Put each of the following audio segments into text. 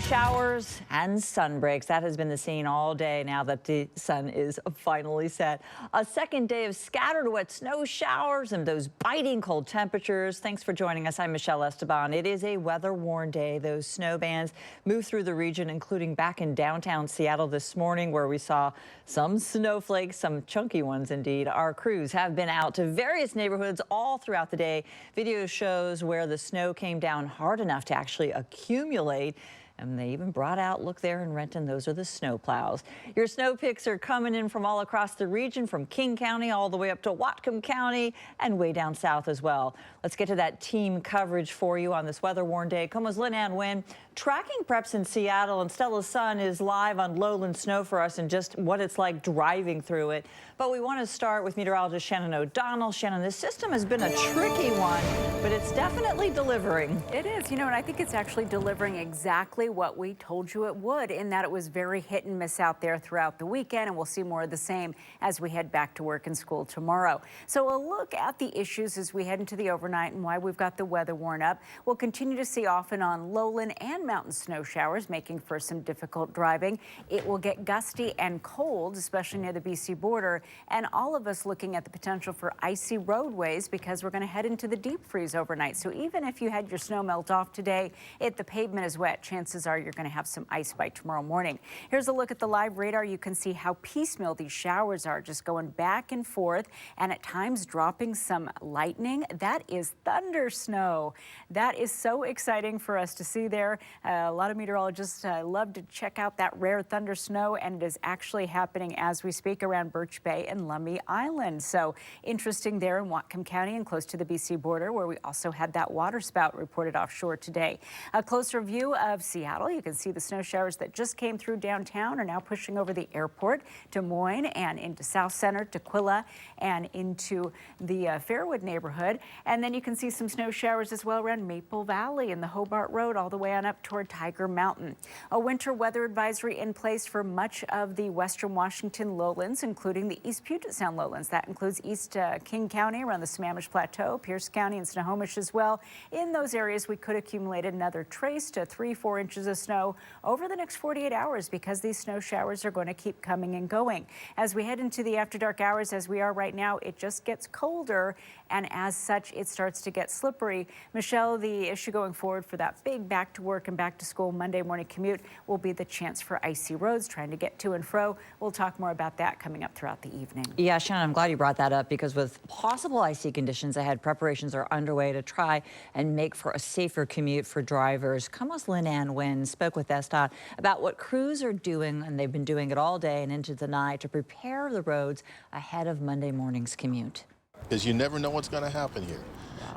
Showers and sun breaks. That has been the scene all day now that the sun is finally set. A second day of scattered wet snow showers and those biting cold temperatures. Thanks for joining us. I'm Michelle Esteban. It is a weather-worn day. Those snow bands moved through the region, including back in downtown Seattle this morning, where we saw some snowflakes, some chunky ones indeed. Our crews have been out to various neighborhoods all throughout the day. Video shows where the snow came down hard enough to actually accumulate. And they even brought out, look there in Renton, those are the snow plows. Your snow pics are coming in from all across the region, from King County all the way up to Whatcom County and way down south as well. Let's get to that team coverage for you on this weather-worn day. KOMO's Lynn Wynn tracking preps in Seattle, and Stella's son is live on lowland snow for us and just what it's like driving through it. But we want to start with meteorologist Shannon O'Donnell. Shannon, this system has been a tricky one, but it's definitely delivering. It is, and I think it's actually delivering exactly what we told you it would, in that it was very hit and miss out there throughout the weekend, and we'll see more of the same as we head back to work and school tomorrow. So a look at the issues as we head into the overnight and why we've got the weather worn up. We'll continue to see off and on lowland and mountain snow showers, making for some difficult driving. It will get gusty and cold, especially near the BC border, and all of us looking at the potential for icy roadways because we're going to head into the deep freeze overnight. So even if you had your snow melt off today, if the pavement is wet, chances are you're going to have some ice by tomorrow morning. Here's a look at the live radar. You can see how piecemeal these showers are, just going back and forth, and at times dropping some lightning. That is thunder snow. That is so exciting for us to see there. A lot of meteorologists love to check out that rare thunder snow, and it is actually happening as we speak around Birch Bay and Lummi Island. So interesting there in Whatcom County and close to the BC border, where we also had that water spout reported offshore today. A closer view of Seattle. You can see the snow showers that just came through downtown are now pushing over the airport, Des Moines, and into South Center, Tequila, and into the Fairwood neighborhood. And then you can see some snow showers as well around Maple Valley and the Hobart Road all the way on up toward Tiger Mountain. A winter weather advisory in place for much of the western Washington lowlands, including the East Puget Sound lowlands. That includes East King County around the Sammamish Plateau, Pierce County and Snohomish as well. In those areas, we could accumulate another trace to 3-4 inches of snow over the next 48 hours because these snow showers are going to keep coming and going. As we head into the after dark hours, as we are right now, it just gets colder, and as such, it starts to get slippery. Michelle, the issue going forward for that big back to work and back to school Monday morning commute will be the chance for icy roads, trying to get to and fro. We'll talk more about that coming up throughout the evening. Yeah, Shannon, I'm glad you brought that up because with possible icy conditions ahead, preparations are underway to try and make for a safer commute for drivers. KOMO's Lynn Wynn spoke with SDOT about what crews are doing, and they've been doing it all day and into the night to prepare the roads ahead of Monday morning's commute. Because you never know what's going to happen here.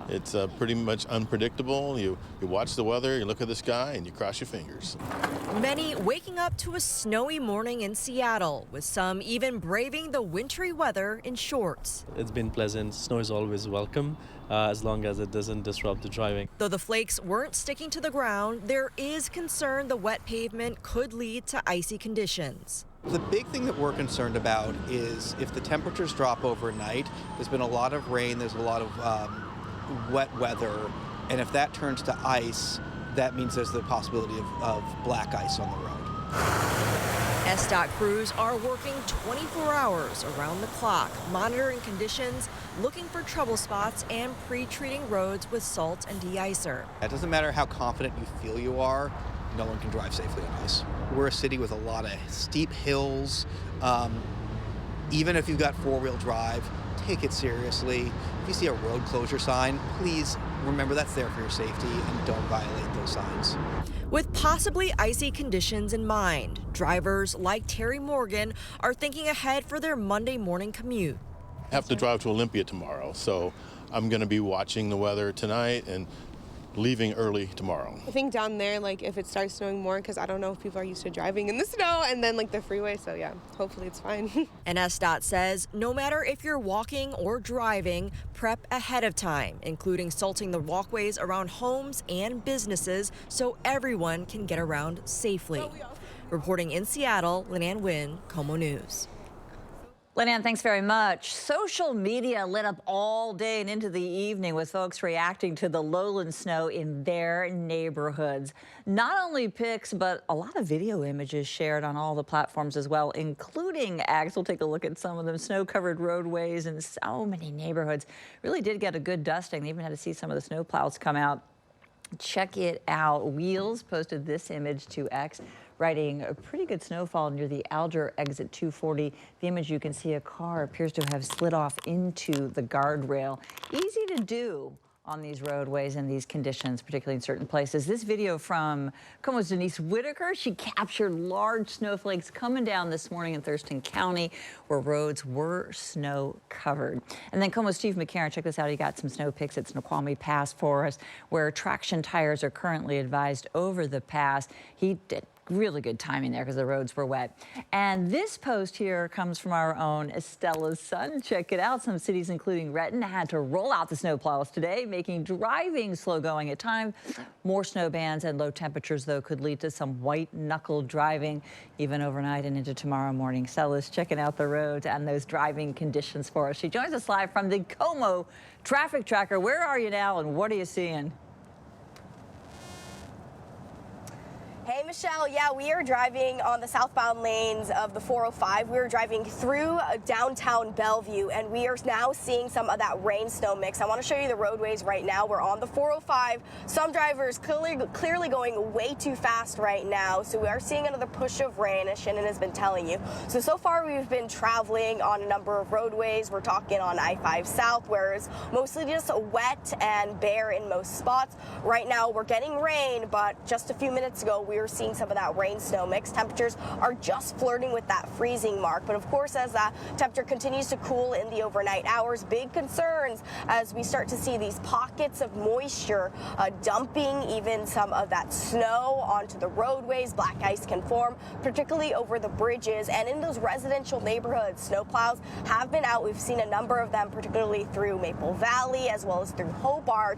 It's pretty much unpredictable. You watch the weather, you look at the sky, and you cross your fingers. Many waking up to a snowy morning in Seattle, with some even braving the wintry weather in shorts. It's been pleasant. Snow is always welcome, as long as it doesn't disrupt the driving. Though the flakes weren't sticking to the ground, there is concern the wet pavement could lead to icy conditions. The big thing that we're concerned about is if the temperatures drop overnight. There's been a lot of rain, there's a lot of wet weather, and if that turns to ice, that means there's the possibility of black ice on the road. SDOT crews are working 24 hours around the clock, monitoring conditions, looking for trouble spots, and pre-treating roads with salt and de-icer. It doesn't matter how confident you feel you are, no one can drive safely on ice. We're a city with a lot of steep hills. Even if you've got four-wheel drive, take it seriously. If you see a road closure sign, please remember that's there for your safety and don't violate those signs. With possibly icy conditions in mind, drivers like Terry Morgan are thinking ahead for their Monday morning commute. I have to drive to Olympia tomorrow, so I'm going to be watching the weather tonight and leaving early tomorrow. I think down there, if it starts snowing more, because I don't know if people are used to driving in the snow, and then the freeway, so yeah, hopefully it's fine. And SDOT says no matter if you're walking or driving, prep ahead of time, including salting the walkways around homes and businesses so everyone can get around safely. Reporting in Seattle, Lynn Wynn, KOMO News. Lynanne, thanks very much. Social media lit up all day and into the evening with folks reacting to the lowland snow in their neighborhoods. Not only pics, but a lot of video images shared on all the platforms as well, including Ags. We'll take a look at some of them. Snow-covered roadways in so many neighborhoods. Really did get a good dusting. They even had to see some of the snow plows come out. Check it out. Wheels posted this image to X, writing a pretty good snowfall near the Alger exit 240. The image, you can see a car appears to have slid off into the guardrail. Easy to do on these roadways in these conditions, particularly in certain places. This video from KOMO's Denise Whitaker, she captured large snowflakes coming down this morning in Thurston County, where roads were snow covered. And then KOMO's Steve McCarron, check this out. He got some snow pics at Snoqualmie Pass for us, where traction tires are currently advised over the pass. He did really good timing there because the roads were wet. And this post here comes from our own Estella's son. Check it out. Some cities, including Renton, had to roll out the snowplows today, making driving slow going at times. More snow bands and low temperatures, though, could lead to some white-knuckle driving even overnight and into tomorrow morning. Estella's checking out the roads and those driving conditions for us. She joins us live from the KOMO traffic tracker. Where are you now and what are you seeing? Hey, Michelle. Yeah, we are driving on the southbound lanes of the 405. We are driving through downtown Bellevue, and we are now seeing some of that rain-snow mix. I want to show you the roadways right now. We're on the 405. Some drivers clearly going way too fast right now, so we are seeing another push of rain, as Shannon has been telling you. So far, we've been traveling on a number of roadways. We're talking on I-5 South, where it's mostly just wet and bare in most spots. Right now, we're getting rain, but just a few minutes ago, we were seeing some of that rain-snow mix. Temperatures are just flirting with that freezing mark. But of course, as that temperature continues to cool in the overnight hours, big concerns as we start to see these pockets of moisture dumping even some of that snow onto the roadways. Black ice can form, particularly over the bridges and in those residential neighborhoods. Snowplows have been out. We've seen a number of them, particularly through Maple Valley as well as through Hobart.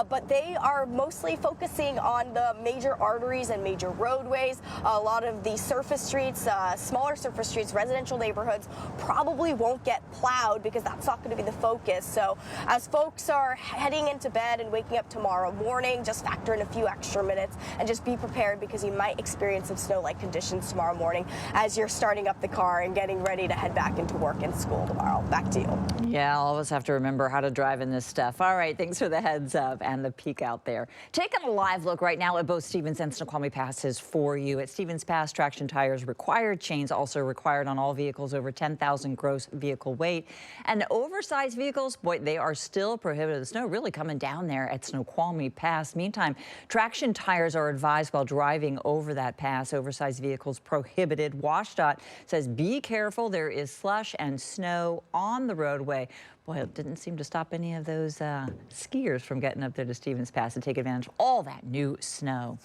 But they are mostly focusing on the major arteries and major roadways. A lot of the surface streets, smaller surface streets, residential neighborhoods probably won't get plowed because that's not going to be the focus. So as folks are heading into bed and waking up tomorrow morning, just factor in a few extra minutes and just be prepared because you might experience some snow-like conditions tomorrow morning as you're starting up the car and getting ready to head back into work and school tomorrow. Back to you. Yeah, all of us have to remember how to drive in this stuff. All right, thanks for the heads up and the peek out there. Taking a live look right now at both Stevens and Snoqualmie Passes for you. At Stevens Pass, traction tires required, chains also required on all vehicles over 10,000 gross vehicle weight. And oversized vehicles, boy, they are still prohibited. The snow really coming down there at Snoqualmie Pass. Meantime, traction tires are advised while driving over that pass. Oversized vehicles prohibited. WashDOT says be careful. There is slush and snow on the roadway. Boy, it didn't seem to stop any of those skiers from getting up there to Stevens Pass to take advantage of all that new snow.